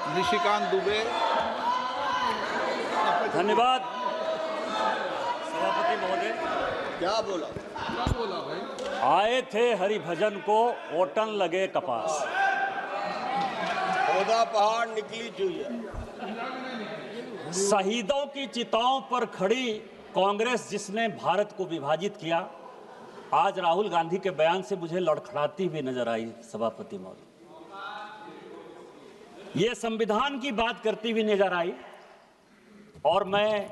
निशिकांत दुबे। धन्यवाद सभापति महोदय। क्या बोला भाई? आए थे हरिभजन को ओटन लगे कपास। खोदा पहाड़ निकली चुईया। शहीदों की चिताओं पर खड़ी कांग्रेस जिसने भारत को विभाजित किया, आज राहुल गांधी के बयान से मुझे लड़खड़ाती हुई नजर आई सभापति महोदय। ये संविधान की बात करती हुई नजर आई और मैं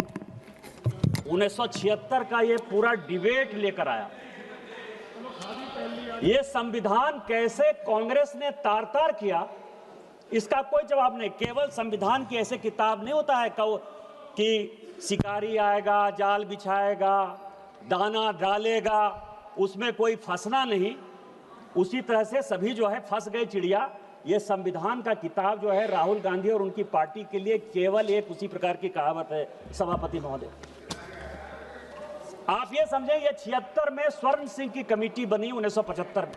1976 का ये पूरा डिबेट लेकर आया। ये संविधान कैसे कांग्रेस ने तार-तार किया, इसका कोई जवाब नहीं। केवल संविधान की ऐसे किताब नहीं होता है कि शिकारी आएगा, जाल बिछाएगा, दाना डालेगा, उसमें कोई फंसना नहीं। उसी तरह से सभी जो है फंस गए चिड़िया। ये संविधान का किताब जो है राहुल गांधी और उनकी पार्टी के लिए केवल एक उसी प्रकार की कहावत है सभापति महोदय। आप ये समझें, ये 76 में स्वर्ण सिंह की कमेटी बनी 1975 में।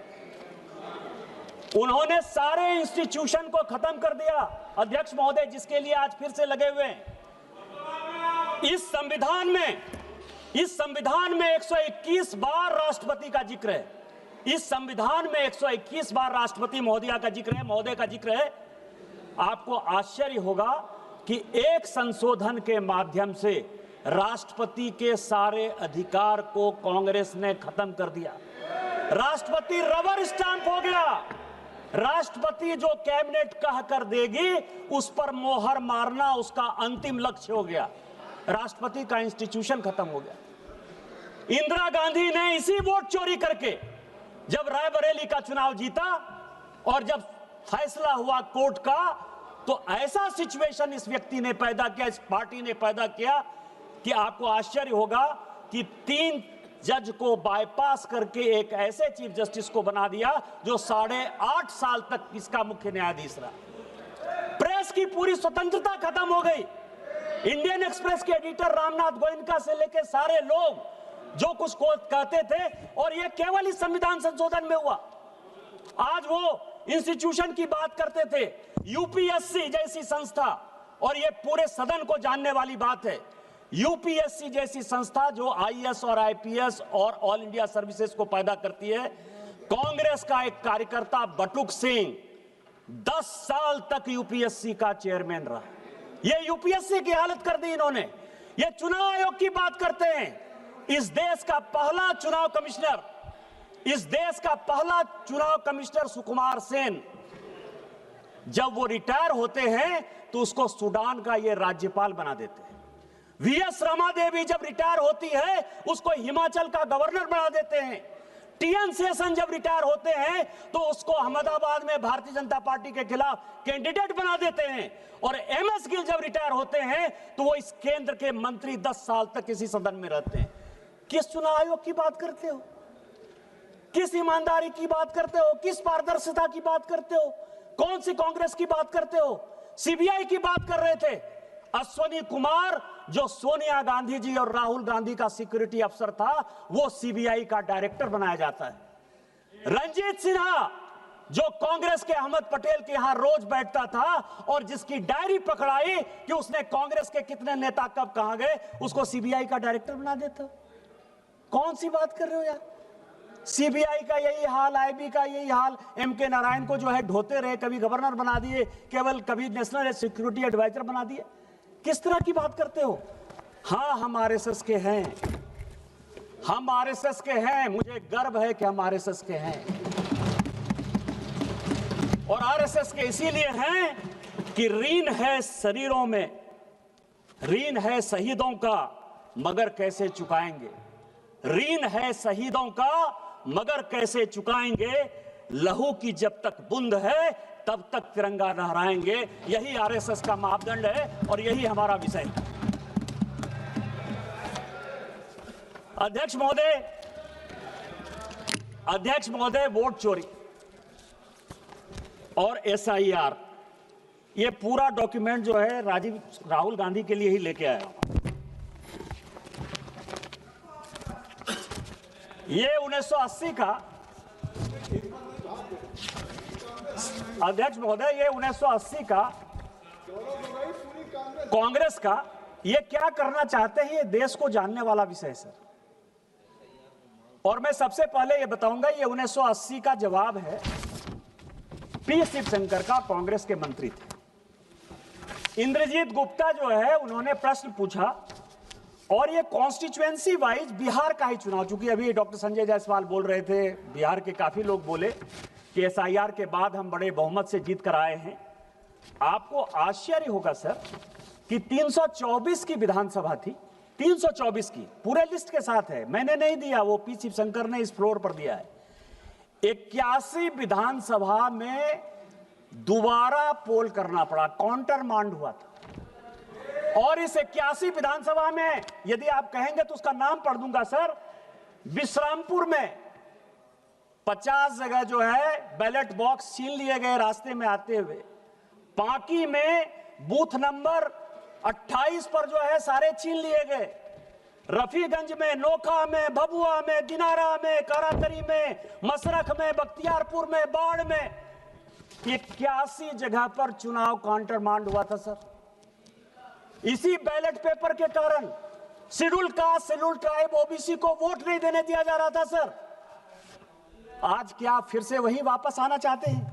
उन्होंने सारे इंस्टीट्यूशन को खत्म कर दिया अध्यक्ष महोदय, जिसके लिए आज फिर से लगे हुए हैं। इस संविधान में 121 बार राष्ट्रपति का जिक्र है। इस संविधान में 121 बार राष्ट्रपति महोदय का जिक्र है। आपको आश्चर्य होगा कि एक संशोधन के माध्यम से राष्ट्रपति के सारे अधिकार को कांग्रेस ने खत्म कर दिया। राष्ट्रपति रबर स्टैंप हो गया। राष्ट्रपति जो कैबिनेट कह कर देगी उस पर मोहर मारना उसका अंतिम लक्ष्य हो गया। राष्ट्रपति का इंस्टीट्यूशन खत्म हो गया। इंदिरा गांधी ने इसी वोट चोरी करके जब रायबरेली का चुनाव जीता और जब फैसला हुआ कोर्ट का, तो ऐसा सिचुएशन इस व्यक्ति ने पैदा किया, इस पार्टी ने पैदा किया कि आपको आश्चर्य होगा कि 3 जज को बाईपास करके एक ऐसे चीफ जस्टिस को बना दिया जो 8.5 साल तक इसका मुख्य न्यायाधीश रहा। प्रेस की पूरी स्वतंत्रता खत्म हो गई। इंडियन एक्सप्रेस के एडिटर रामनाथ गोयनका से लेकर सारे लोग जो कुछ को कहते थे, और ये केवल इस संविधान संशोधन में हुआ। आज वो इंस्टीट्यूशन की बात करते थे, यूपीएससी जैसी संस्था, और ये पूरे सदन को जानने वाली बात है। यूपीएससी जैसी संस्था जो आईएएस और आईपीएस और ऑल इंडिया सर्विसेज को पैदा करती है। कांग्रेस का एक कार्यकर्ता बटुक सिंह 10 साल तक यूपीएससी का चेयरमैन रहा। ये यूपीएससी की हालत कर दी इन्होंने। ये चुनाव आयोग की बात करते हैं। इस देश का पहला चुनाव कमिश्नर सुकुमार सेन, जब वो रिटायर होते हैं तो उसको सूडान का ये राज्यपाल बना देते हैं। वीएस रमा देवी जब रिटायर होती है उसको हिमाचल का गवर्नर बना देते हैं। टीएन शेषन जब रिटायर होते हैं तो उसको अहमदाबाद में भारतीय जनता पार्टी के खिलाफ कैंडिडेट बना देते हैं। और एमएस गिल जब रिटायर होते हैं तो वो इस केंद्र के मंत्री 10 साल तक इसी सदन में रहते हैं। किस चुनाव आयोग की बात करते हो? किस ईमानदारी की बात करते हो? किस पारदर्शिता की बात करते हो? कौन सी कांग्रेस की बात करते हो? सीबीआई की बात कर रहे थे। अश्वनी कुमार जो सोनिया गांधी जी और राहुल गांधी का सिक्योरिटी अफसर था, वो सीबीआई का डायरेक्टर बनाया जाता है। रंजीत सिन्हा जो कांग्रेस के अहमद पटेल के यहां रोज बैठता था और जिसकी डायरी पकड़ाई कि उसने कांग्रेस के कितने नेता कब कहां गए, उसको सीबीआई का डायरेक्टर बना देता। कौन सी बात कर रहे हो यार? सीबीआई का यही हाल, आईबी का यही हाल। एमके नारायण को जो है ढोते रहे, कभी गवर्नर बना दिए, केवल कभी नेशनल सिक्योरिटी एडवाइजर बना दिए। किस तरह की बात करते हो? हाँ, हम आरएसएस के हैं, हम आरएसएस के हैं। मुझे गर्व है कि हम आरएसएस के हैं। और आरएसएस के इसीलिए हैं कि ऋण है शरीरों में, ऋण है शहीदों का, मगर कैसे चुकाएंगे? ऋण है शहीदों का मगर कैसे चुकाएंगे? लहू की जब तक बूंद है तब तक तिरंगा लहराएंगे। यही आरएसएस का मापदंड है और यही हमारा विषय है। अध्यक्ष महोदय, वोट चोरी और एसआईआर, ये पूरा डॉक्यूमेंट जो है राहुल गांधी के लिए ही लेके आया। ये 1980 का, अध्यक्ष महोदय, ये 1980 का कांग्रेस का ये क्या करना चाहते हैं, ये देश को जानने वाला विषय है सर। और मैं सबसे पहले ये बताऊंगा, ये 1980 का जवाब है। पी शिवशंकर का कांग्रेस के मंत्री थे, इंद्रजीत गुप्ता जो है उन्होंने प्रश्न पूछा और ये कॉन्स्टिट्यूएंसी वाइज बिहार का ही चुनाव, चूंकि अभी डॉक्टर संजय जायसवाल बोल रहे थे, बिहार के काफी लोग बोले कि एसआईआर के बाद हम बड़े बहुमत से जीत कर आए हैं। आपको आश्चर्य होगा सर कि 324 की विधानसभा थी, 324 की, पूरे लिस्ट के साथ है, मैंने नहीं दिया, वो पी शिवशंकर ने इस फ्लोर पर दिया है। 81 विधानसभा में दोबारा पोल करना पड़ा, काउंटर मांड हुआ था। और इस 81 विधानसभा में यदि आप कहेंगे तो उसका नाम पढ़ दूंगा सर। विश्रामपुर में 50 जगह जो है बैलेट बॉक्स छीन लिए गए रास्ते में आते हुए। पांकी में बूथ नंबर 28 पर जो है सारे छीन लिए गए। रफीगंज में, नोखा में, भभुआ में, दिनारा में, कारातरी में, मसरख में, बख्तियारपुर में, बाढ़ में 81 जगह पर चुनाव काउंटर मांड हुआ था सर। इसी बैलेट पेपर के कारण schedule caste, schedule tribe, OBC को वोट नहीं देने दिया जा रहा था सर। आज क्या फिर से वही वापस आना चाहते हैं?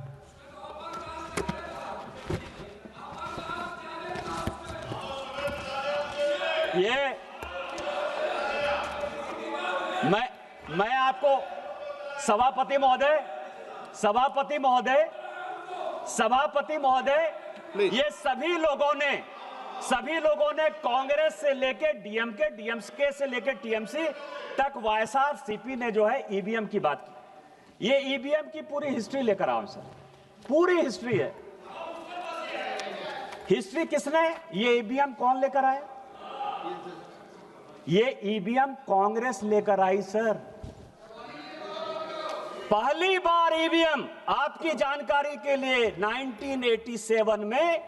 ये मैं आपको सभापति महोदय, ये सभी लोगों ने कांग्रेस से लेकर डीएमके से लेकर टीएमसी तक वाईएसआरसीपी ने जो है ईवीएम की बात की। ये ईवीएम की पूरी हिस्ट्री लेकर आओ सर, पूरी हिस्ट्री है। हिस्ट्री किसने, ये ईवीएम कौन लेकर आया? ये ईवीएम कांग्रेस लेकर आई सर। पहली बार ईवीएम, आपकी जानकारी के लिए, 1987 में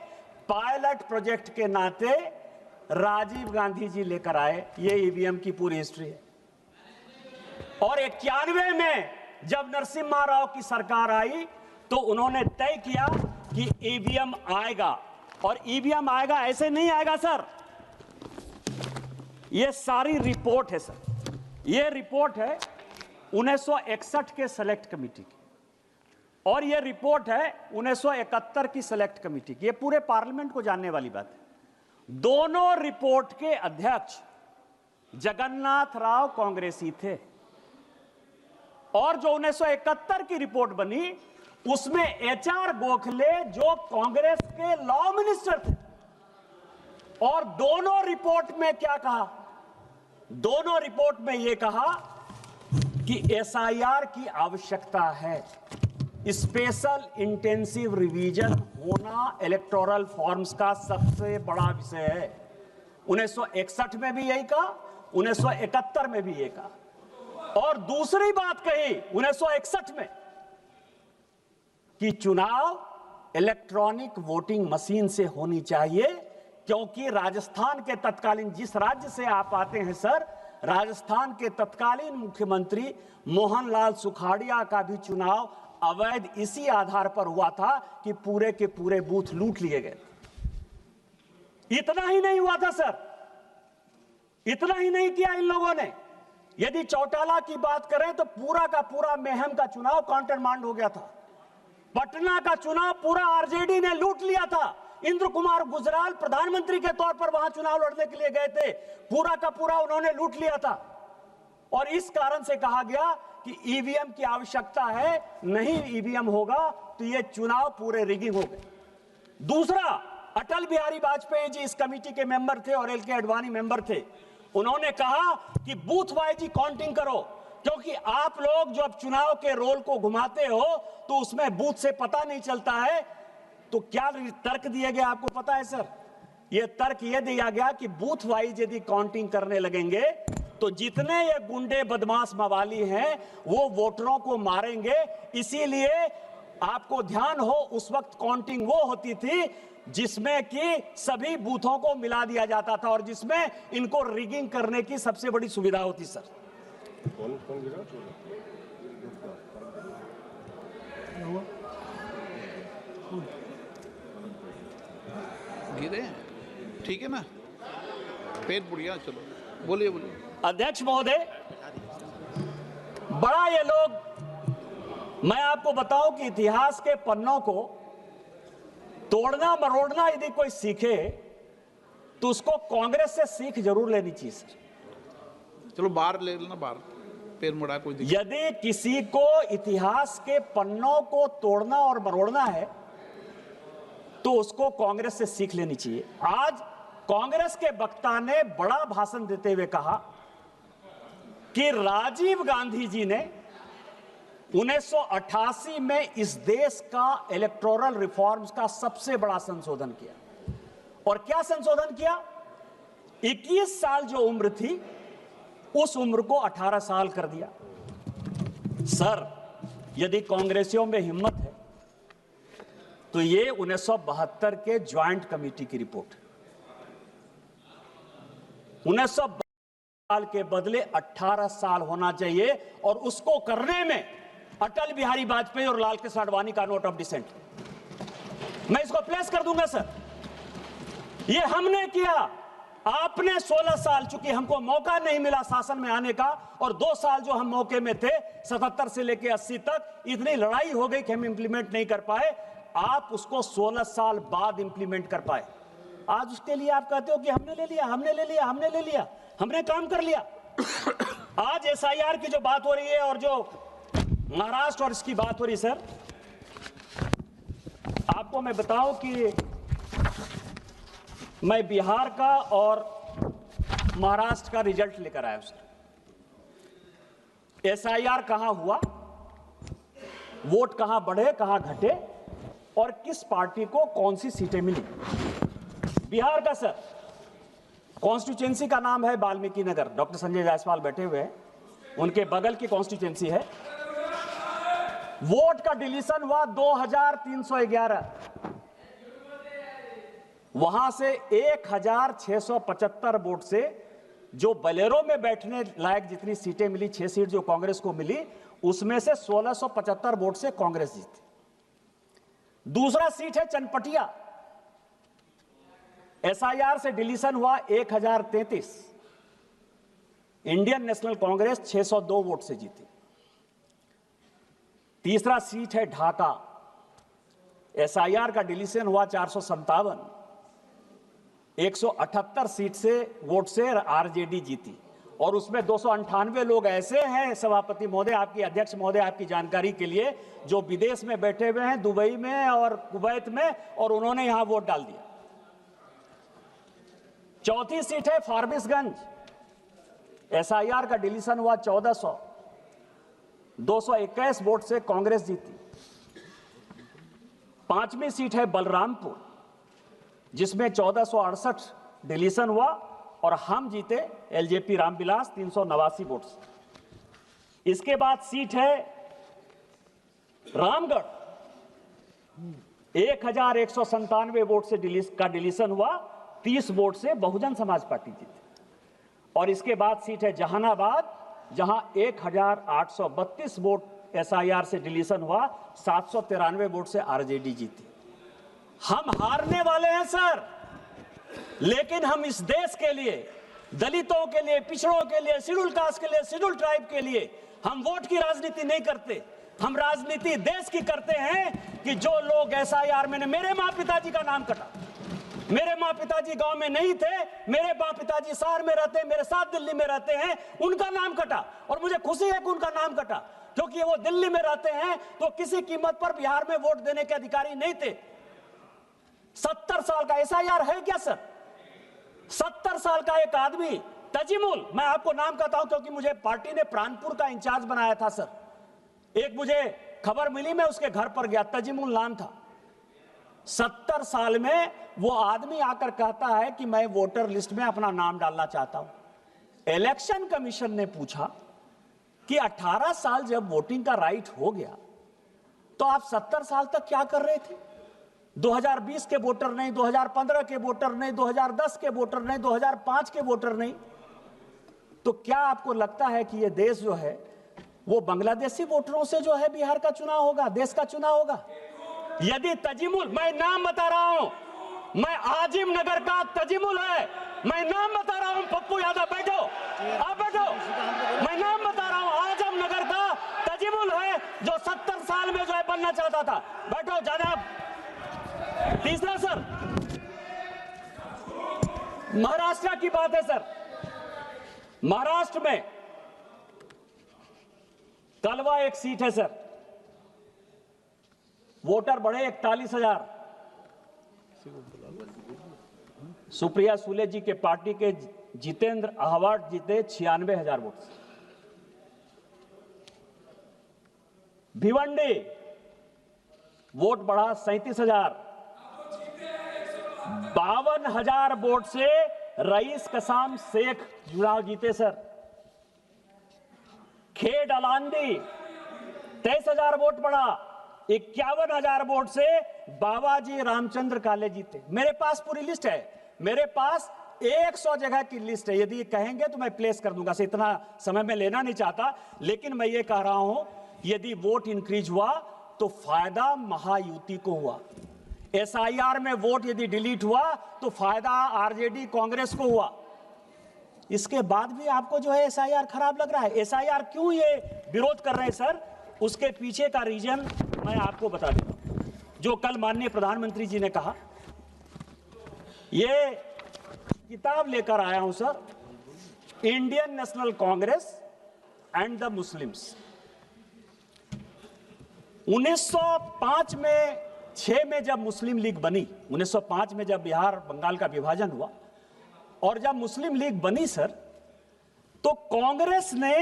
पायलट प्रोजेक्ट के नाते राजीव गांधी जी लेकर आए। ये ईवीएम की पूरी हिस्ट्री है। और 91 में जब नरसिम्हा राव की सरकार आई तो उन्होंने तय किया कि ईवीएम आएगा। और ईवीएम आएगा, ऐसे नहीं आएगा सर। ये सारी रिपोर्ट है सर, ये रिपोर्ट है 1961 के सेलेक्ट कमेटी की, और ये रिपोर्ट है 1971 की सेलेक्ट कमेटी की। ये पूरे पार्लियामेंट को जानने वाली बात है। दोनों रिपोर्ट के अध्यक्ष जगन्नाथ राव कांग्रेसी थे। और जो 1971 की रिपोर्ट बनी उसमें एचआर गोखले जो कांग्रेस के लॉ मिनिस्टर थे। और दोनों रिपोर्ट में क्या कहा? दोनों रिपोर्ट में यह कहा कि एसआईआर की आवश्यकता है, स्पेशल इंटेंसिव रिवीजन होना इलेक्टोरल फॉर्म्स का सबसे बड़ा विषय है। 1961 में भी यही कहा, 1971 में भी यही कहा। और दूसरी बात कही 1961 में कि चुनाव इलेक्ट्रॉनिक वोटिंग मशीन से होनी चाहिए, क्योंकि राजस्थान के तत्कालीन, जिस राज्य से आप आते हैं सर, राजस्थान के तत्कालीन मुख्यमंत्री मोहनलाल सुखाड़िया का भी चुनाव अवैध इसी आधार पर हुआ था कि पूरे के पूरे बूथ लूट लिए गए। इतना ही नहीं हुआ था सर, इतना ही नहीं किया इन लोगों ने। यदि चौटाला की बात करें तो पूरा का पूरा मेहम का चुनाव काउंटर मांड हो गया था। पटना का चुनाव पूरा आरजेडी ने लूट लिया था। इंद्र कुमार गुजराल प्रधानमंत्री के तौर पर वहां चुनाव लड़ने के लिए गए थे, पूरा का पूरा उन्होंने लूट लिया था। और इस कारण से कहा गया कि ईवीएम की आवश्यकता है, नहीं ईवीएम होगा तो ये चुनाव पूरे रिगिंग हो गए। दूसरा, अटल बिहारी वाजपेयी जी इस कमेटी के मेंबर थे और एल.के. आडवाणी मेंबर थे। उन्होंने कहा कि बूथ वाइज ही काउंटिंग करो, क्योंकि आप लोग जब चुनाव के रोल को घुमाते हो तो उसमें बूथ से पता नहीं चलता है। तो क्या तर्क दिया गया आपको पता है सर? यह तर्क यह दिया गया कि बूथ वाइज यदि काउंटिंग करने लगेंगे तो जितने ये गुंडे बदमाश मवाली हैं वो वोटरों को मारेंगे। इसीलिए आपको ध्यान हो, उस वक्त काउंटिंग वो होती थी जिसमें कि सभी बूथों को मिला दिया जाता था और जिसमें इनको रिगिंग करने की सबसे बड़ी सुविधा होती सर। ही रहे हैं, ठीक है ना। पेट बुढ़िया, चलो बोलिए बोलिए। अध्यक्ष महोदय, बड़ा ये लोग, मैं आपको बताऊं कि इतिहास के पन्नों को तोड़ना मरोड़ना यदि कोई सीखे तो उसको कांग्रेस से सीख जरूर लेनी चाहिए सर। चलो बाहर ले लेना, बाहर पैर मुड़ा, कोई दिक्कत। यदि किसी को इतिहास के पन्नों को तोड़ना और मरोड़ना है तो उसको कांग्रेस से सीख लेनी चाहिए। आज कांग्रेस के वक्ता ने बड़ा भाषण देते हुए कहा कि राजीव गांधी जी ने 1988 में इस देश का इलेक्टोरल रिफॉर्म्स का सबसे बड़ा संशोधन किया। और क्या संशोधन किया? 21 साल जो उम्र थी उस उम्र को 18 साल कर दिया। सर, यदि कांग्रेसियों में हिम्मत है तो ये 1972 के ज्वाइंट कमेटी की रिपोर्ट है। 1972 साल के बदले 18 साल होना चाहिए और उसको करने में अटल बिहारी वाजपेयी और लाल कृष्ण आडवाणी का नोट ऑफ डिसेंट, मैं इसको प्लेस कर दूंगा सर। ये हमने किया, आपने 16 साल, चूंकि हमको मौका नहीं मिला शासन में आने का, और 2 साल जो हम मौके में थे 77 से लेकर 80 तक, इतनी लड़ाई हो गई कि हम इंप्लीमेंट नहीं कर पाए। आप उसको 16 साल बाद इंप्लीमेंट कर पाए। आज उसके लिए आप कहते हो कि हमने ले लिया, हमने ले लिया, हमने ले लिया, हमने काम कर लिया। आज एसआईआर की जो बात हो रही है और जो महाराष्ट्र और इसकी बात हो रही, सर आपको मैं बताऊं कि मैं बिहार का और महाराष्ट्र का रिजल्ट लेकर आया हूं सर। एसआईआर कहां हुआ, वोट कहां बढ़े कहां घटे और किस पार्टी को कौन सी सीटें मिली। बिहार का सर कॉन्स्टिट्यूएंसी का नाम है वाल्मीकि नगर, डॉक्टर संजय जायसवाल बैठे हुए हैं, उनके बगल की कॉन्स्टिट्यूएंसी है। वोट का डिलीशन हुआ 2311, वहां से 1675 वोट से जो बलेरो में बैठने लायक जितनी सीटें मिली, 6 सीट जो कांग्रेस को मिली, उसमें से 1675 वोट से कांग्रेस जीती। दूसरा सीट है चनपटिया, एसआईआर से डिलीशन हुआ 1033, इंडियन नेशनल कांग्रेस 602 वोट से जीती। तीसरा सीट है ढाका, एसआईआर का डिलीशन हुआ 457, 178 सीट से वोट से आरजेडी जीती। और उसमें 298 लोग ऐसे हैं सभापति महोदय, आपकी अध्यक्ष महोदय, आपकी जानकारी के लिए, जो विदेश में बैठे हुए हैं, दुबई में और कुवैत में, और उन्होंने यहां वोट डाल दिया। चौथी सीट है फारबिसगंज, एसआईआर का डिलीशन हुआ 1400, 221 वोट से कांग्रेस जीती। पांचवी सीट है बलरामपुर, जिसमें 1468 डिलीशन हुआ और हम जीते, एलजेपी रामविलास 389 वोट से। इसके बाद सीट है रामगढ़, 1197 वोट से डिलीशन हुआ, 30 वोट से बहुजन समाज पार्टी जीती। और इसके बाद सीट है जहानाबाद, जहां 1832 वोट एसआईआर से डिलीशन हुआ, 793 वोट से आरजेडी जीती। हम हारने वाले हैं सर, लेकिन हम इस देश के लिए, दलितों के लिए, पिछड़ों के लिए, शेड्यूल कास्ट के लिए, शेड्यूल ट्राइब के लिए हम वोट की राजनीति नहीं करते। हम राजनीति देश की करते हैं कि जो लोग एसआईआर में, मेरे माँ पिताजी का नाम कटा, मेरे माँ पिताजी गांव में नहीं थे, मेरे माँ पिताजी शहर में रहते हैं, मेरे साथ दिल्ली में रहते हैं, उनका नाम कटा। और मुझे खुशी है कि उनका नाम कटा, क्योंकि वो दिल्ली में रहते हैं तो किसी कीमत पर बिहार में वोट देने के अधिकारी नहीं थे। 70 साल का एसआईआर है क्या सर? 70 साल का एक आदमी, तजीमुल, मैं आपको नाम कहता हूं क्योंकि मुझे पार्टी ने प्राणपुर का इंचार्ज बनाया था सर। एक मुझे खबर मिली, मैं उसके घर पर गया, तजीमुल नाम था। 70 साल में वो आदमी आकर कहता है कि मैं वोटर लिस्ट में अपना नाम डालना चाहता हूं। इलेक्शन कमीशन ने पूछा कि 18 साल जब वोटिंग का राइट हो गया तो आप 70 साल तक क्या कर रहे थे? 2020 के वोटर नहीं, 2015 के वोटर नहीं, 2010 के वोटर नहीं, 2005 के वोटर नहीं। तो क्या आपको लगता है कि ये देश जो है वो बांग्लादेशी वोटरों से जो है बिहार का चुनाव होगा, देश का चुनाव होगा? यदि तजीमुल, मैं नाम बता रहा हूं, मैं आजिम नगर का तजिमुल है, मैं नाम बता रहा हूं। पप्पू यादव बैठो, आप बैठो, मैं नाम बता रहा हूं। आजम नगर का तजिमुल है जो 70 साल में जो है बनना चाहता था। बैठो जनाब। तीसरा सर, महाराष्ट्र की बात है सर। महाराष्ट्र में कलवा एक सीट है सर, वोटर बढ़े 41,000। सुप्रिया सुले जी के पार्टी के जितेंद्र अहवाट जीते 96,000 वोट से। भिवंडी वोट बढ़ा 37,000। 52,000 वोट से रईस कसाम शेख चुनाव जीते सर। खेड अलांदी 23,000 वोट बढ़ा, 51,000 वोट से बाबाजी रामचंद्र काले जीते। मेरे पास पूरी लिस्ट है, मेरे पास 100 जगह की लिस्ट है। यदि कहेंगे तो मैं प्लेस कर दूंगा, से इतना समय में लेना नहीं चाहता, लेकिन मैं ये कह रहा हूं यदि वोट इंक्रीज हुआ तो फायदा महायुति को हुआ। एसआईआर में वोट यदि डिलीट हुआ तो फायदा आरजेडी कांग्रेस को हुआ। इसके बाद भी आपको जो है एसआईआर खराब लग रहा है। एसआईआर क्यों ये विरोध कर रहे हैं सर, उसके पीछे का रीजन मैं आपको बता देता हूं। जो कल माननीय प्रधानमंत्री जी ने कहा, ये किताब लेकर आया हूं sir, Indian national Congress and the Muslims. 1905 में 6 में जब मुस्लिम लीग बनी, 1905 में जब बिहार बंगाल का विभाजन हुआ और जब मुस्लिम लीग बनी सर, तो कांग्रेस ने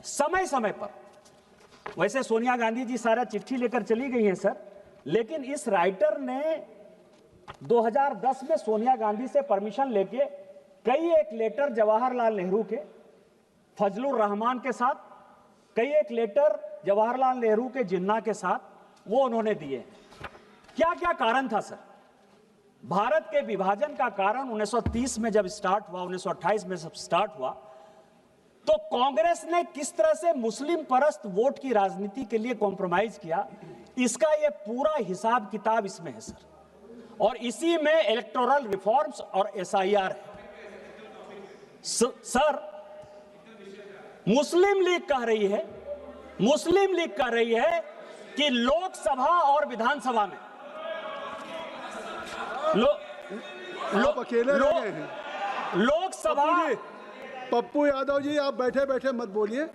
समय समय पर, वैसे सोनिया गांधी जी सारा चिट्ठी लेकर चली गई हैं सर, लेकिन इस राइटर ने 2010 में सोनिया गांधी से परमिशन लेके कई एक लेटर जवाहरलाल नेहरू के, फजलुर रहमान के साथ, कई एक लेटर जवाहरलाल नेहरू के जिन्ना के साथ वो उन्होंने दिए। क्या क्या कारण था सर? भारत के विभाजन का कारण 1930 में जब स्टार्ट हुआ, 1928 में जब स्टार्ट हुआ, तो कांग्रेस ने किस तरह से मुस्लिम परस्त वोट की राजनीति के लिए कॉम्प्रोमाइज किया, इसका ये पूरा हिसाब किताब इसमें है सर। और इसी में इलेक्टोरल रिफॉर्म्स और एसआईआर है सर। मुस्लिम लीग कह रही है, मुस्लिम लीग कह रही है कि लोकसभा और विधानसभा में लोकसभा। पप्पू यादव जी आप बैठे बैठे मत बोलिए,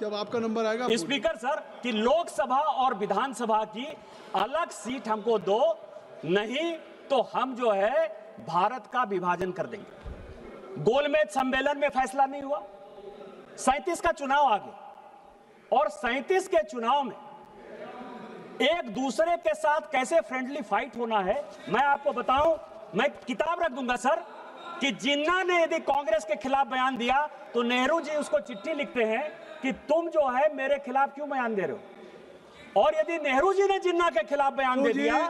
जब आपका नंबर आएगा स्पीकर सर कि लोकसभा और विधानसभा की अलग सीट हमको दो, नहीं तो हम जो है भारत का विभाजन कर देंगे। गोलमेज सम्मेलन में फैसला नहीं हुआ, 37 का चुनाव आ गया और 37 के चुनाव में एक दूसरे के साथ कैसे फ्रेंडली फाइट होना है मैं आपको बताऊं। मैं किताब रख दूंगा सर कि जिन्ना ने यदि कांग्रेस के खिलाफ बयान दिया तो नेहरू जी उसको चिट्ठी लिखते हैं कि तुम जो है मेरे खिलाफ क्यों बयान दे रहे हो, और यदि नेहरू जी ने जिन्ना के खिलाफ बयान दे दिया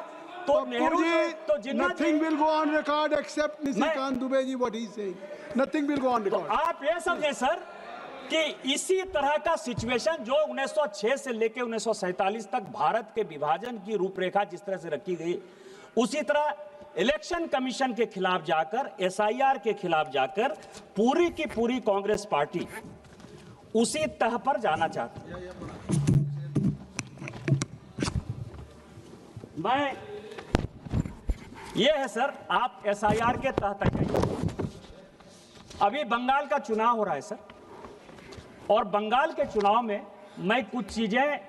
तो नेहरू जी तो जिन्ना nothing will go on record except Nishikant Dubey ji what he is saying, nothing will go on record। आप ये समझे सर कि इसी तरह का सिचुएशन जो 1906 से लेकर 1947 तक भारत के विभाजन की रूपरेखा जिस तरह से रखी गई, उसी तरह इलेक्शन कमीशन के खिलाफ जाकर, एसआईआर के खिलाफ जाकर पूरी की पूरी कांग्रेस पार्टी उसी तह पर जाना चाहती है। मैं ये है सर, आप एसआईआर के तह तक जाइए। अभी बंगाल का चुनाव हो रहा है सर, और बंगाल के चुनाव में मैं कुछ चीजें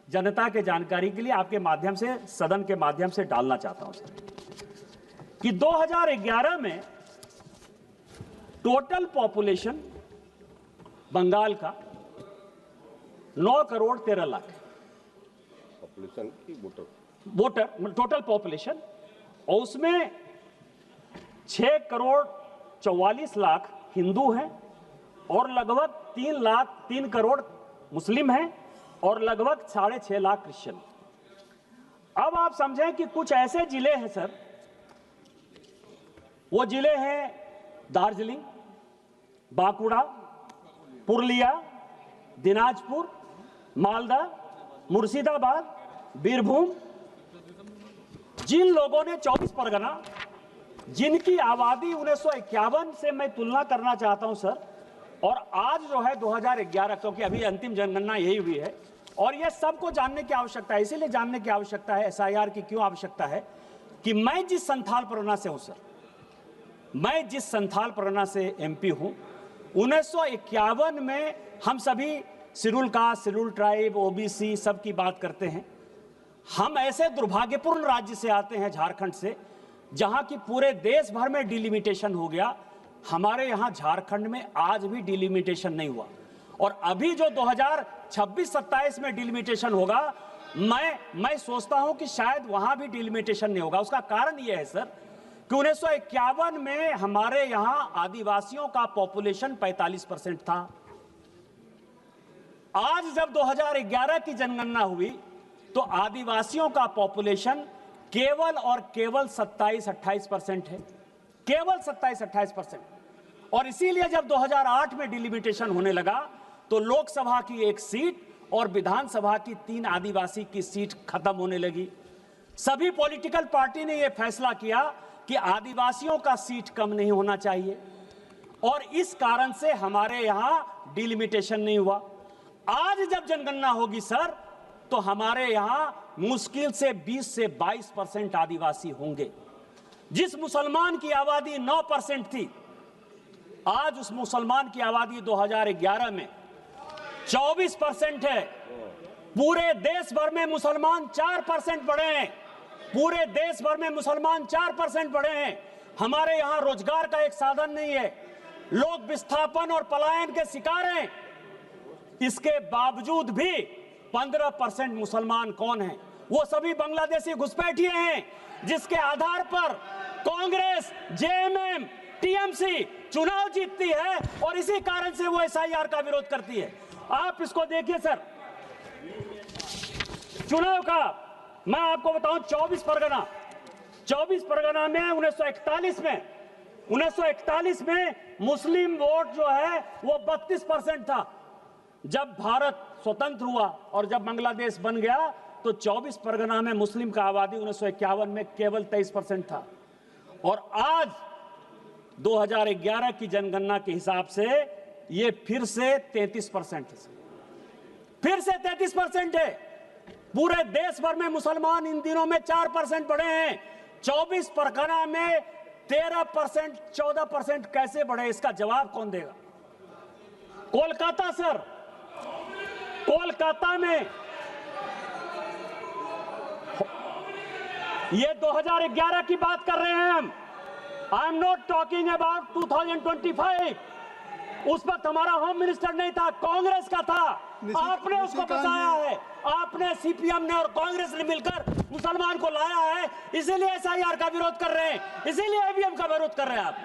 जनता के जानकारी के लिए आपके माध्यम से, सदन के माध्यम से डालना चाहता हूं सर कि 2011 में टोटल पॉपुलेशन बंगाल का 9 करोड़ 13 लाख पॉपुलेशन की वोटर टोटल पॉपुलेशन, और उसमें 6 करोड़ 44 लाख हिंदू हैं और लगभग 3 करोड़ मुस्लिम हैं और लगभग 6.5 लाख क्रिश्चियन। अब आप समझें कि कुछ ऐसे जिले हैं सर, वो जिले हैं दार्जिलिंग, बांकुड़ा, पुरुलिया, दिनाजपुर, मालदा, मुर्शिदाबाद, बीरभूम, जिन लोगों ने 24 परगना जिनकी आबादी 1951 से मैं तुलना करना चाहता हूं सर, और आज जो है 2011, क्योंकि अभी अंतिम जनगणना यही हुई है, और यह सबको जानने की आवश्यकता है। इसीलिए जानने की आवश्यकता है SIR की क्यों आवश्यकता है कि मैं जिस संथाल परगना से हूं सर, मैं जिस संथाल परगना से MP हूं, 1951 में हम सभी schedule caste, schedule tribe, OBC सब की बात करते हैं। हम ऐसे दुर्भाग्यपूर्ण राज्य से आते हैं, झारखंड से, जहां की पूरे देश भर में डिलिमिटेशन हो गया। हमारे यहां झारखंड में आज भी डिलिमिटेशन नहीं हुआ, और अभी जो 2026-27 में डिलिमिटेशन होगा, मैं सोचता हूं कि शायद वहां भी डिलिमिटेशन नहीं होगा। उसका कारण यह है सर कि 1951 में हमारे यहां आदिवासियों का पॉपुलेशन 45% था। आज जब 2011 की जनगणना हुई तो आदिवासियों का पॉपुलेशन केवल और केवल 27-28% है, केवल 27-28%। और इसीलिए जब 2008 में डिलिमिटेशन होने लगा तो लोकसभा की 1 सीट और विधानसभा की 3 आदिवासी की सीट खत्म होने लगी। सभी पॉलिटिकल पार्टी ने यह फैसला किया कि आदिवासियों का सीट कम नहीं होना चाहिए, और इस कारण से हमारे यहां डिलिमिटेशन नहीं हुआ। आज जब जनगणना होगी सर, तो हमारे यहां मुश्किल से 20 से 22% आदिवासी होंगे। जिस मुसलमान की आबादी 9% थी, आज उस मुसलमान की आबादी 2011 में 24% है। पूरे देश भर में मुसलमान 4% बढ़े हैं, पूरे देश भर में मुसलमान 4% बढ़े हैं। हमारे यहां रोजगार का एक साधन नहीं है, लोग विस्थापन और पलायन के शिकार हैं। इसके बावजूद भी 15% मुसलमान कौन हैं? वो सभी बांग्लादेशी घुसपैठिए हैं, जिसके आधार पर कांग्रेस, JMM, TMC चुनाव जीतती है, और इसी कारण से वो SIR का विरोध करती है। आप इसको देखिए सर, चुनाव का मैं आपको बताऊं, 24 परगना में 1941 में मुस्लिम वोट जो है वो 32% था। जब भारत स्वतंत्र हुआ और जब बांग्लादेश बन गया तो 24 परगना में मुस्लिम का आबादी 1951 में केवल 23% था, और आज 2011 की जनगणना के हिसाब से ये फिर से 33% है, फिर से 33% है। पूरे देश भर में मुसलमान इन दिनों में 4% बढ़े हैं, 24 परगना में 13%, 14% कैसे बढ़े? इसका जवाब कौन देगा? कोलकाता सर, कोलकाता में ये 2011 की बात कर रहे हैं हम। I am not talking about 2025। उस वक्त हमारा होम मिनिस्टर नहीं था, कांग्रेस का था। आपने उसको बताया है, आपने CPM ने और कांग्रेस ने मिलकर मुसलमान को लाया है, इसीलिए SIR का विरोध कर रहे हैं, इसीलिए IBM का विरोध कर रहे हैं आप।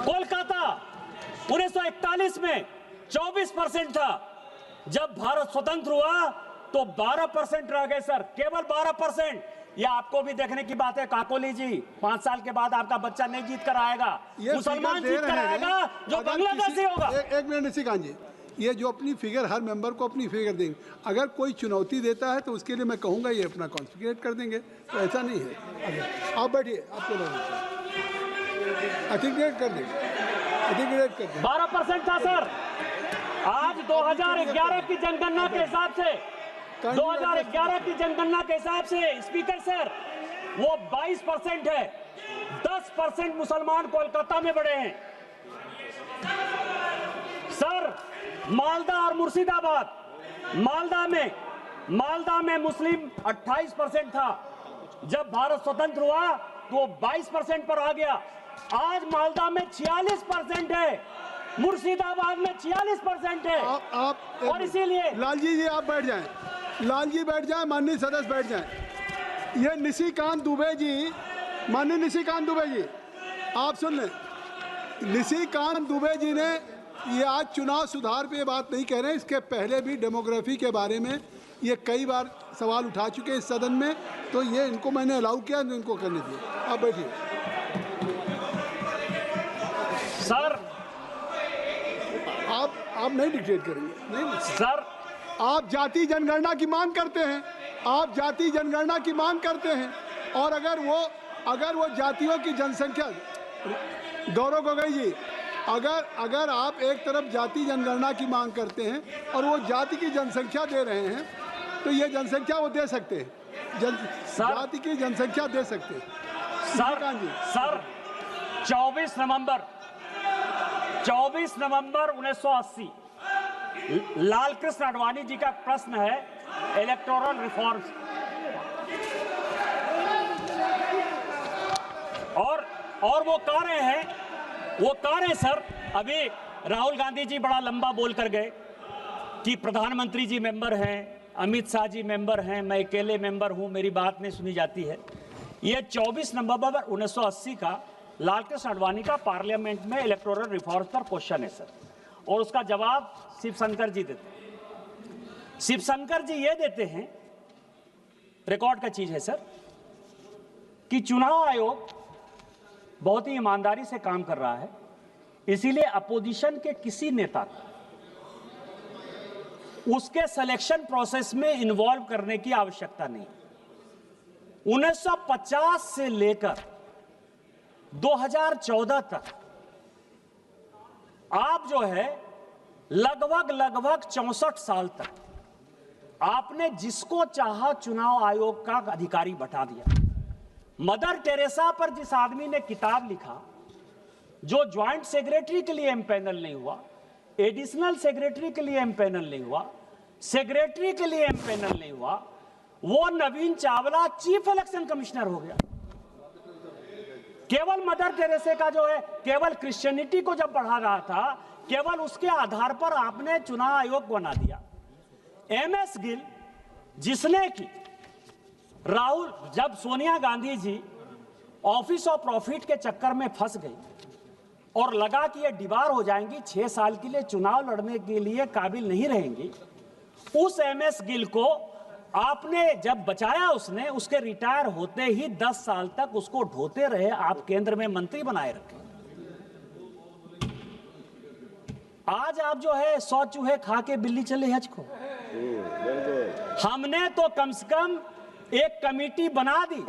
कोलकाता 1941 में 24% था, जब भारत स्वतंत्र हुआ तो 12% रह गए सर, केवल 12%। यह आपको भी देखने की बात है काकोली जी, 5 साल के बाद आपका बच्चा नहीं जीत कर आएगा, मुसलमान जीत कर आएगा जो बांग्लादेशी होगा। एक मिनट निशिकांत जी, ये जो अपनी फिगर, हर मेंबर को अपनी फिगर देंगे, अगर कोई चुनौती देता है तो उसके लिए मैं कहूंगा ये अपना कॉन्फिगरेट कर देंगे, तो ऐसा नहीं है। आप बैठिए, आपको आर्टिकुलेट कर देंगे, आर्टिकुलेट कर देंगे। 12% था सर, आज 2011 की जनगणना के हिसाब से, 2011 की जनगणना के हिसाब से स्पीकर सर वो 22% है। 10% मुसलमान कोलकाता में बढ़े हैं सर। मालदा और मुर्शिदाबाद, मालदा में मुस्लिम 28% था, जब भारत स्वतंत्र हुआ तो वो 22% पर आ गया। आज मालदा में 46% है, मुर्शिदाबाद में 46% है। आप और इसीलिए लालजी जी आप बैठ जाएं, लालजी बैठ जाएं, माननीय सदस्य बैठ जाएं। ये निशिकांत दुबे जी, माननीय निशिकांत दुबे जी आप सुन लें। निशिकांत दुबे जी ने ये आज चुनाव सुधार पे बात नहीं कह रहे हैं, इसके पहले भी डेमोग्राफी के बारे में ये कई बार सवाल उठा चुके हैं इस सदन में, तो ये इनको मैंने अलाउ किया, तो इनको करने दिए। आप बैठिए सर। आप नहीं डिक्टेट करेंगे, नहीं सर। आप जाति जनगणना की मांग करते हैं, आप जाति जनगणना की मांग करते हैं, और अगर वो जातियों की जनसंख्या, गौरव गोगोई जी, अगर आप एक तरफ जाति जनगणना की मांग करते हैं और वो जाति की जनसंख्या दे रहे हैं, तो ये जनसंख्या वो दे सकते हैं, जाति की जनसंख्या दे सकते हैं। सर 24 नवंबर 1980 लालकृष्ण आडवाणी जी का प्रश्न है इलेक्टोरल रिफॉर्म्स, और वो कह रहे हैं सर, अभी राहुल गांधी जी बड़ा लंबा बोल कर गए कि प्रधानमंत्री जी मेंबर हैं, अमित शाह जी मेंबर हैं, मैं अकेले मेंबर हूं, मेरी बात नहीं सुनी जाती है। ये 24 नवंबर 1980 का लालकृष्ण आडवाणी का पार्लियामेंट में इलेक्टोरल रिफॉर्म्स पर क्वेश्चन है सर, और उसका जवाब शिवशंकर जी देते हैं। शिवशंकर जी ये देते हैं, रिकॉर्ड का चीज है सर, कि चुनाव आयोग बहुत ही ईमानदारी से काम कर रहा है, इसीलिए अपोजिशन के किसी नेता को उसके सिलेक्शन प्रोसेस में इन्वॉल्व करने की आवश्यकता नहीं। 1950 से लेकर 2014 तक आप जो है लगभग 64 साल तक आपने जिसको चाहा चुनाव आयोग का अधिकारी बैठा दिया। मदर टेरेसा पर जिस आदमी ने किताब लिखा, जो ज्वाइंट सेक्रेटरी के लिए एमपैनल नहीं हुआ, एडिशनल सेक्रेटरी के लिए एमपैनल नहीं हुआ, सेक्रेटरी के लिए एमपैनल नहीं हुआ, वो नवीन चावला चीफ इलेक्शन कमिश्नर हो गया। केवल मदर टेरेसा का जो है, केवल क्रिश्चियनिटी को जब बढ़ा रहा था, केवल उसके आधार पर आपने चुनाव आयोग बना दिया। एमएस गिल, जिसने की राहुल, जब Sonia Gandhi ji office of profit के चक्कर में फंस गई और लगा कि ये दीवार हो जाएंगी, 6 साल के लिए चुनाव लड़ने के लिए काबिल नहीं रहेंगी, उस एमएस गिल को आपने जब बचाया, उसने उसके रिटायर होते ही 10 साल तक उसको ढोते रहे, आप केंद्र में मंत्री बनाए रखे। आज आप जो है 100 चूहे खा के बिल्ली चले हज को। हमने तो कम से कम एक कमेटी बना दी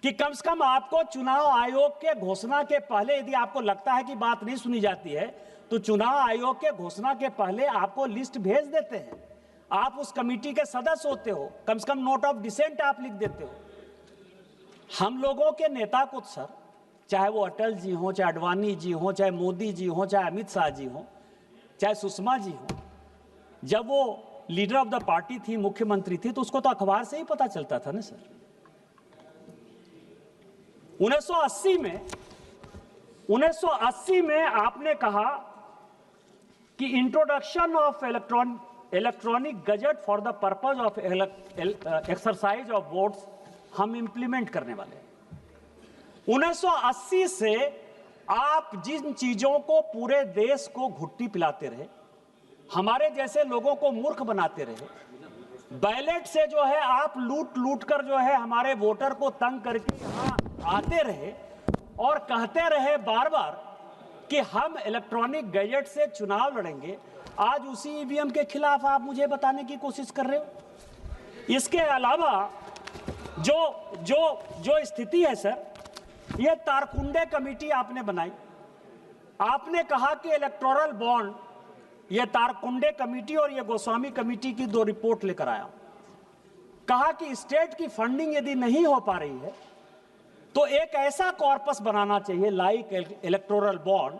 कि कम से कम आपको चुनाव आयोग के घोषणा के पहले, यदि आपको लगता है कि बात नहीं सुनी जाती है, तो चुनाव आयोग के घोषणा के पहले आपको लिस्ट भेज देते हैं। आप उस कमेटी के सदस्य होते हो, कम से कम नोट ऑफ डिसेंट आप लिख देते हो। हम लोगों के नेता को सर, चाहे वो अटल जी हो, चाहे आडवाणी जी हो, चाहे मोदी जी हो, चाहे अमित शाह जी हो, चाहे सुषमा जी हो, जब वो लीडर ऑफ द पार्टी थी, मुख्यमंत्री थी, तो उसको तो अखबार से ही पता चलता था ना सर। 1980 में आपने कहा कि introduction of electronic gadget for the purpose of exercise of votes हम इंप्लीमेंट करने वाले हैं। 1980 से आप जिन चीजों को पूरे देश को घुट्टी पिलाते रहे, हमारे जैसे लोगों को मूर्ख बनाते रहे, बैलेट से जो है आप लूट कर जो है हमारे वोटर को तंग करके यहां आते रहे और कहते रहे बार बार कि हम इलेक्ट्रॉनिक गैजेट से चुनाव लड़ेंगे। आज उसी ईवीएम के खिलाफ आप मुझे बताने की कोशिश कर रहे हो। इसके अलावा जो स्थिति है सर, ये तारकुंडे कमेटी आपने बनाई। आपने कहा कि इलेक्टोरल बॉन्ड, ये तारकुंडे कमेटी और ये गोस्वामी कमेटी की 2 रिपोर्ट लेकर आया। कहा कि स्टेट की फंडिंग यदि नहीं हो पा रही है तो एक ऐसा कॉर्पस बनाना चाहिए लाइक इलेक्टोरल बॉन्ड,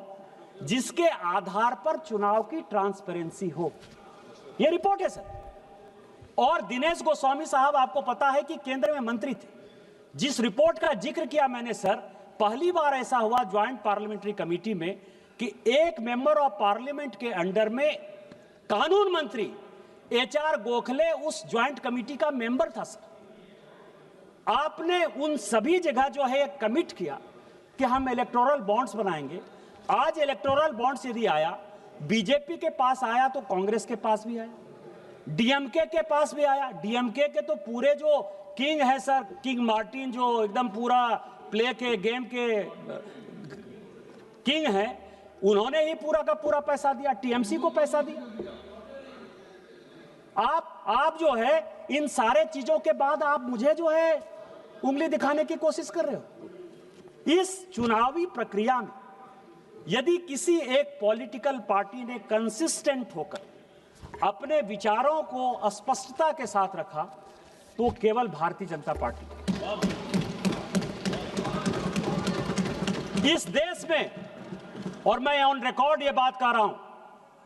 जिसके आधार पर चुनाव की ट्रांसपेरेंसी हो। यह रिपोर्ट है सर। और दिनेश गोस्वामी साहब, आपको पता है कि केंद्र में मंत्री थे। जिस रिपोर्ट का जिक्र किया मैंने सर, पहली बार ऐसा हुआ ज्वाइंट पार्लियामेंट्री कमेटी में कि एक मेंबर ऑफ पार्लियामेंट के अंडर में कानून मंत्री HR गोखले उस ज्वाइंट कमेटी का मेंबर था सर। आपने उन सभी जगह जो है कमिट किया कि हम इलेक्टोरल बॉन्ड्स बनाएंगे। आज इलेक्टोरल बॉन्ड्स यदि आया, बीजेपी के पास आया तो कांग्रेस के पास भी आया, डीएमके के पास भी आया। डीएमके के तो पूरे जो किंग है सर, किंग मार्टिन, जो एकदम पूरा प्ले के गेम के किंग है, उन्होंने ही पूरा का पूरा पैसा दिया, टीएमसी को पैसा दिया। आप जो है इन सारे चीजों के बाद आप मुझे जो है उंगली दिखाने की कोशिश कर रहे हो। इस चुनावी प्रक्रिया में यदि किसी एक पॉलिटिकल पार्टी ने कंसिस्टेंट होकर अपने विचारों को स्पष्टता के साथ रखा तो केवल भारतीय जनता पार्टी। इस देश में, और मैं ऑन रिकॉर्ड ये बात कर रहा हूं,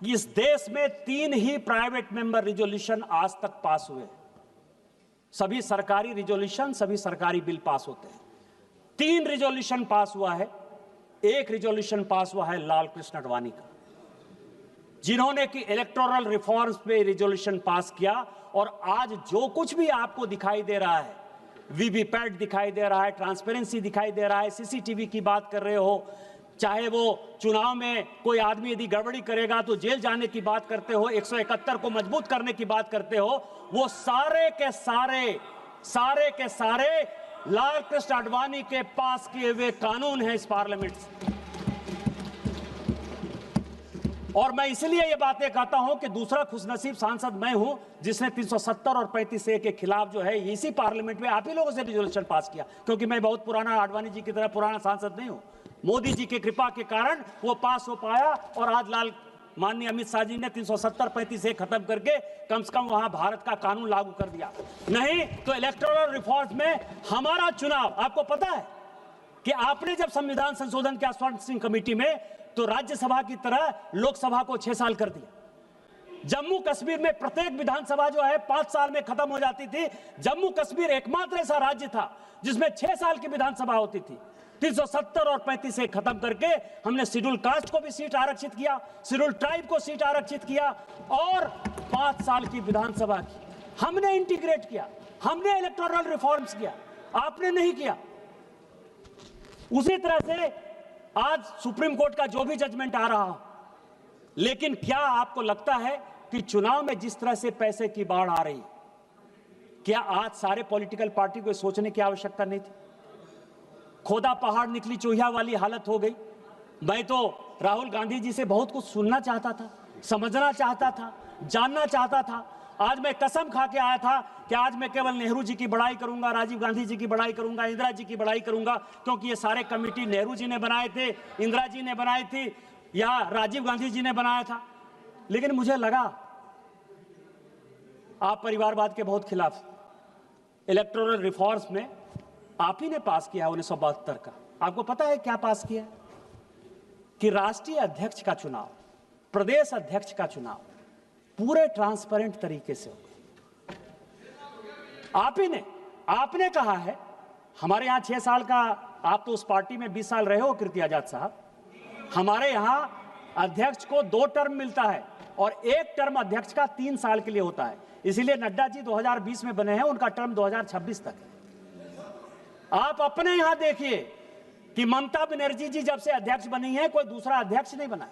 कि इस देश में 3 ही प्राइवेट मेंबर रिजोल्यूशन आज तक पास हुए। सभी सरकारी रिजोल्यूशन, सभी सरकारी बिल पास होते हैं। 3 रिजोल्यूशन पास हुआ है। एक रिजोल्यूशन पास हुआ है लाल कृष्ण आडवाणी का, जिन्होंने कि इलेक्टोरल रिफॉर्म्स पे रिजोल्यूशन पास किया। और आज जो कुछ भी आपको दिखाई दे रहा है, वीवीपैट दिखाई दे रहा है, ट्रांसपेरेंसी दिखाई दे रहा है, सीसीटीवी की बात कर रहे हो, चाहे वो चुनाव में कोई आदमी यदि गड़बड़ी करेगा तो जेल जाने की बात करते हो, 171 को मजबूत करने की बात करते हो, वो सारे के सारे लाल कृष्ण आडवाणी के पास किए हुए कानून हैं इस पार्लियामेंट से। और मैं इसलिए ये बातें कहता हूं कि दूसरा खुशनसीब सांसद मैं हूं जिसने 370 और 35A के खिलाफ जो है इसी पार्लियामेंट में आप ही लोगों से रिजोल्यूशन पास किया, क्योंकि मैं बहुत पुराना आडवाणी जी की तरह पुराना सांसद नहीं हूं। मोदी जी की कृपा के कारण वो पास हो पाया और आज माननीय अमित शाह जी ने 370 35A खत्म करके कम से कम वहां भारत का कानून लागू कर दिया। नहीं तो इलेक्टोरल रिफॉर्म्स में हमारा चुनाव, आपको पता है कि आपने जब संविधान संशोधन किया स्वास्थ्य कमेटी में, तो राज्यसभा की तरह लोकसभा को 6 साल कर दिया। जम्मू कश्मीर में प्रत्येक विधानसभा जो है 5 साल में खत्म हो जाती थी। जम्मू कश्मीर एकमात्र ऐसा राज्य था जिसमें 6 साल की विधानसभा होती थी। 370 और 35A खत्म करके हमने शेड्यूल कास्ट को भी सीट आरक्षित किया, शेड्यूल ट्राइब को सीट आरक्षित किया और 5 साल की विधानसभा की हमने इंटीग्रेट किया, हमने इलेक्टोरल रिफॉर्म्स किया, आपने नहीं किया। उसी तरह से आज सुप्रीम कोर्ट का जो भी जजमेंट आ रहा हो, लेकिन क्या आपको लगता है कि चुनाव में जिस तरह से पैसे की बाढ़ आ रही, क्या आज सारे पॉलिटिकल पार्टी को सोचने की आवश्यकता नहीं थी? खोदा पहाड़ निकली चूहिया वाली हालत हो गई। मैं तो राहुल गांधी जी से बहुत कुछ सुनना चाहता था, समझना चाहता था, जानना चाहता था। आज मैं कसम खा के आया था कि आज मैं केवल नेहरू जी की बड़ाई करूंगा, राजीव गांधी जी की बड़ाई करूंगा, इंदिरा जी की बड़ाई करूंगा, क्योंकि ये सारे कमेटी नेहरू जी ने बनाए थे, इंदिरा जी ने बनाई थी या राजीव गांधी जी ने बनाया था। लेकिन मुझे लगा आप परिवारवाद के बहुत खिलाफ। इलेक्टोरल रिफॉर्म्स में आप ही ने पास किया 1972 का। आपको पता है क्या पास किया? कि राष्ट्रीय अध्यक्ष का चुनाव, प्रदेश अध्यक्ष का चुनाव पूरे ट्रांसपेरेंट तरीके से होगा। आप ही ने, आपने कहा है, हमारे यहां 6 साल का, आप तो उस पार्टी में 20 साल रहे हो कीर्ति आजाद साहब, हमारे यहां अध्यक्ष को 2 टर्म मिलता है और 1 टर्म अध्यक्ष का 3 साल के लिए होता है। इसीलिए नड्डा जी 2020 में बने हैं, उनका टर्म 2026 तक है। आप अपने यहां देखिए कि ममता बनर्जी जी जब से अध्यक्ष बनी है, कोई दूसरा अध्यक्ष नहीं बना है।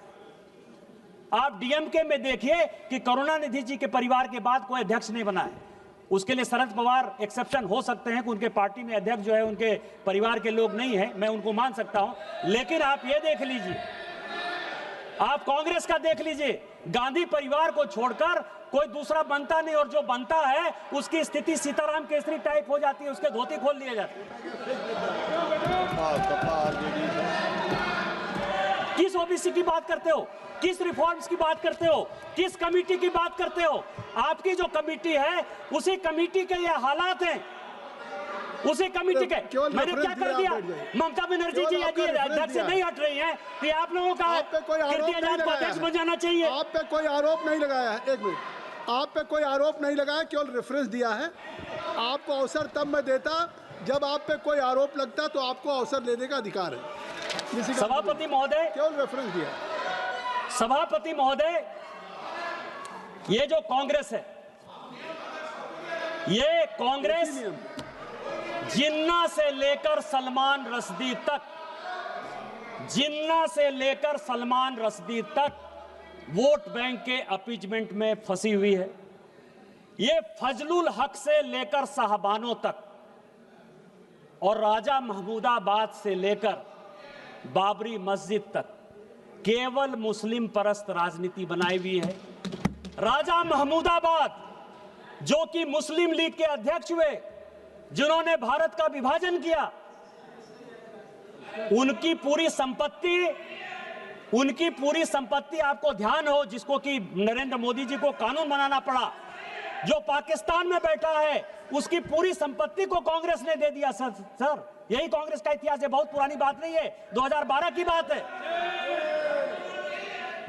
आप डीएमके में देखिए कि करुणानिधि जी के परिवार के बाद कोई अध्यक्ष नहीं बना है। उसके लिए शरद पवार एक्सेप्शन हो सकते हैं कि उनके पार्टी में अध्यक्ष जो है उनके परिवार के लोग नहीं है, मैं उनको मान सकता हूं। लेकिन आप ये देख लीजिए, आप कांग्रेस का देख लीजिए, गांधी परिवार को छोड़कर कोई दूसरा बनता नहीं, और जो बनता है उसकी स्थिति सीताराम केसरी टाइप हो जाती है, उसके धोती खोल लिए जाते हैं। किस ओबीसी की बात करते हो? किस रिफॉर्म्स की बात करते हो? किस कमेटी की बात करते हो? आपकी जो कमेटी है उसी कमेटी के ये हालात हैं, उसी कमेटी के। मैंने क्या कर दिया? ममता बनर्जी जी यदि अध्यक्ष से नहीं हट रही हैं तो आप लोगों का कीर्ति आजाद को अध्यक्ष बन जाना चाहिए। आप पे कोई आरोप नहीं लगाया है, एक मिनट, आप पे कोई आरोप नहीं लगाया, केवल रेफरेंस दिया है। आपको अवसर तब मैं देता जब आप पे कोई आरोप लगता, तो आपको अवसर लेने का अधिकार है। सभापति महोदय, केवल रेफरेंस दिया। सभापति महोदय, ये जो कांग्रेस है, ये कांग्रेस जिन्ना से लेकर सलमान रश्दी तक, जिन्ना से लेकर सलमान रश्दी तक वोट बैंक के अपीजमेंट में फंसी हुई है। ये फजलुल हक से लेकर साहबानों तक और राजा महमूदाबाद से लेकर बाबरी मस्जिद तक केवल मुस्लिम परस्त राजनीति बनाई हुई है। राजा महमूदाबाद जो कि मुस्लिम लीग के अध्यक्ष हुए, जिन्होंने भारत का विभाजन किया, उनकी पूरी संपत्ति आपको ध्यान हो, जिसको कि नरेंद्र मोदी जी को कानून बनाना पड़ा, जो पाकिस्तान में बैठा है, उसकी पूरी संपत्ति को कांग्रेस ने दे दिया। सर यही कांग्रेस का इतिहास है, बहुत पुरानी बात नहीं है, 2012 की बात है,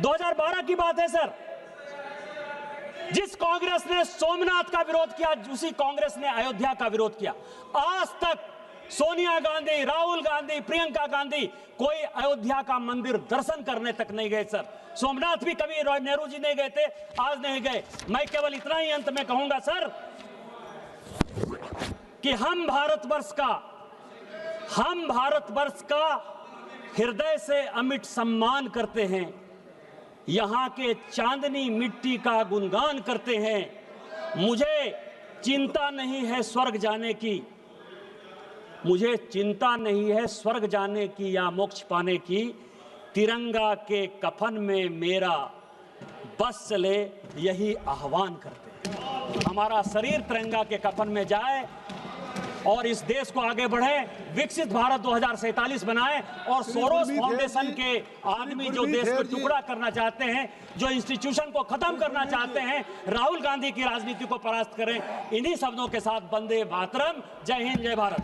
2012 की बात है सर। जिस कांग्रेस ने सोमनाथ का विरोध किया, उसी कांग्रेस ने अयोध्या का विरोध किया। आज तक सोनिया गांधी, राहुल गांधी, प्रियंका गांधी कोई अयोध्या का मंदिर दर्शन करने तक नहीं गए सर। सोमनाथ भी कभी नेहरू जी नहीं गए थे, आज नहीं गए। मैं केवल इतना ही अंत में कहूंगा सर कि हम भारतवर्ष का हृदय से अमिट सम्मान करते हैं, यहां के चांदनी मिट्टी का गुणगान करते हैं। मुझे चिंता नहीं है स्वर्ग जाने की, मुझे चिंता नहीं है स्वर्ग जाने की या मोक्ष पाने की, तिरंगा के कफन में मेरा बस चले, यही आह्वान करते हैं। हमारा शरीर तिरंगा के कफन में जाए और इस देश को आगे बढ़े, विकसित भारत 2047 बनाए और सोरोस फाउंडेशन के आदमी जो देश को टुकड़ा करना चाहते हैं, जो इंस्टीट्यूशन को खत्म करना चाहते हैं, राहुल गांधी की राजनीति को परास्त करें। इन्हीं शब्दों के साथ वंदे मातरम। जय हिंद, जय भारत।